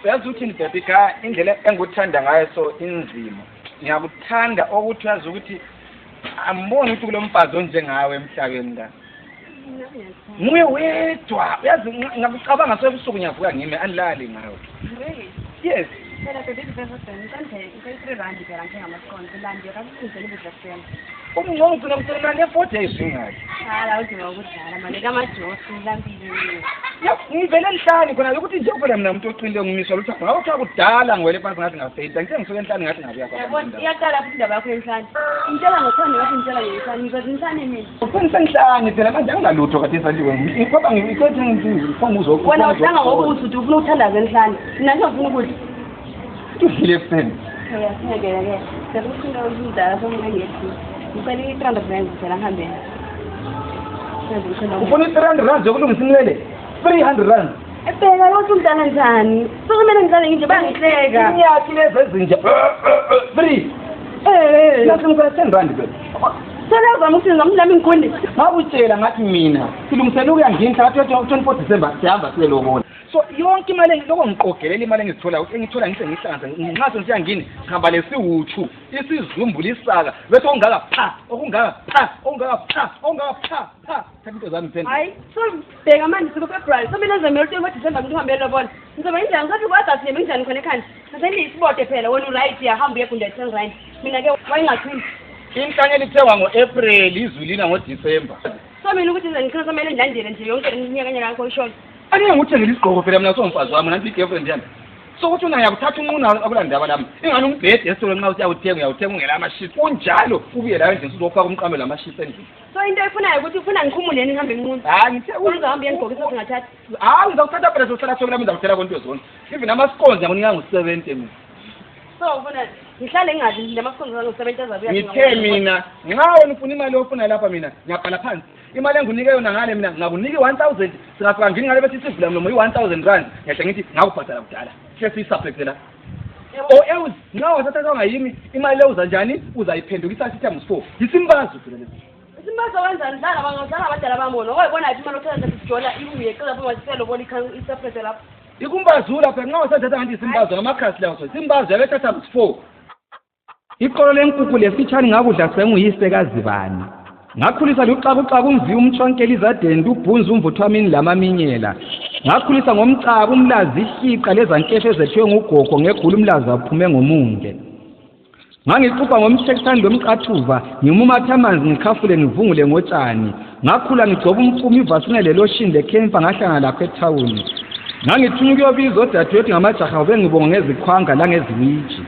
Uyazi uthini baby ka indlela enguthanda ngayo so inzima. Ngiyakuthanda ukuthi uyazi ukuthi amboni ukuthi kulomfazi onjengawe emhlabeni la. Nguye wedwa. Uyazi ngakucabanga sebusuku ngiyavuka ngime anilali ngawe. Yes. Phela baby ngizokwenza rand phela ngengamakonto landi akakuphuzela ubudlasela. Umngqongo ugcina kuselela le-4 days ingaki. Hala udinga ukudlala manje kamajosi lambili. Ngivele enhlani khona ukuthi nje kuphela mina umuntu oqinile ngimiswa lutho ngabe kuthiwa kudala ngwele phansi ngathi ngafeyita ngithe ngisuke enhlani ngathi ngabuya yabona iyaqala futhi indaba yakho enhlani intela ngothanda ngathi intela ngehlani ngizozinhlani mina usenhlani phela manje angalutho kade esaliwe ngoba ngikhethe ngifuna uzokho wena udlanga ngokuthi uthi ufuna ukuthandaza enhlani mina ngifuna ukuthi udlile ekuseni siyakela-ke sekufunda umdala somngengethi ngicela i-300 rand phela ngihambeni ufuna i-300 rand yokulungisa inwele 300 rand phela yokuthi umdala njani sokumele ngihlale nginje bangihleka inyathi lezi ezinje free ngifuna 10 rand phela selezama ukuthi ngamhlami ngikundi ngakutshela ngathi mina silungisela ukuya nginhla 24 December sihamba siyelobona so yonke imali lokho ngiqogelela imali engizithola ukuthi engithola ngihlanza ngingaso nje ngini ngihamba lesiwuthu isizumbula isaka bese ongaka pha okungaka pha ongaka pha ongaka pha into zami phela hayi so bheka manje siku February so mina ngizomela ukuthi December ngihambe lobona ngizoba injani ngathi kwaza siye njani khona ekhanda ngisenze isibote phela wena uright yahamba uyekunda 10 rand mina ke wayingathuli inhlanyelo ithengwa ngo-April izulina ngo-December so mina ukuthi ngikhosamele ngilandele nje yonke iminyaka yakho ishona ake ngikuthengile isigqoko phela mina somfazi wami nanti i-girlfriend yami so ukuthi una ngiyakuthatha unquna akulandaba lami ingani umbhede esitolo nxa uyawuthenga ungela amashisi kunjalo ubuye la endlini uzofaka umqamelo amashisi endlini so into efunayo ukuthi ufuna ngikhumuleni ngihambe ngimunza hayi ngithe uzahamba uyengigqokisa ungathathi ngizakuthatha phela sohlala sonke lami ngizakutshela konke zonke even amasconzi ngiyakunika ngo-70 mina so ufuna ngihlale ngingadli lamakonzo ngo-70 azabuya ngithe mina nxa wena ufuna imali ofuna lapha mina ngiyabhala phansi imali engunike yona ngale mina ngakunike 1000 singafika ngini ngale bethi sivula mlomo i-1000 rand ngiyahle ngithi ngakubhadala kudala sesiyisubject la else nxa wasathatha ngayimi imali le uza njani uzayiphendukisa times 4 isimbazo phela lesi isimbazo kanjani dlala bangazala abadala bamona oyibona iphi imali othatha sijola ibuye qela phuma siselo bona isupject lapha ikumbazula phela nxa wasathatha ngathi isimbazo ngamakhasi lawo isimbazo yabethatha times 4 iqolo lenkukhu lesitshani ngakudla senguyise kazibani ngakhulisa luxakuxaku umvi umtshwankela izadende ubhunzi umvuthwamini lamaminyela ngakhulisa ngomcaba umlazi ihliqa lezankefe ezethwe ngugogo ngegulu umlazi aphume ngomunge ngangixuba ngomthekisani lomqathuva ngimumatha amanzi ngikhafule ngivungule ngotshani ngakhula ngigcoba umfumi ivasine leloshini lekempa ngahlangana lakho ethawuni ngangithunya ukuyobiza odadewethu ngamajaha bengibonga ngezikhwanga langeziwiji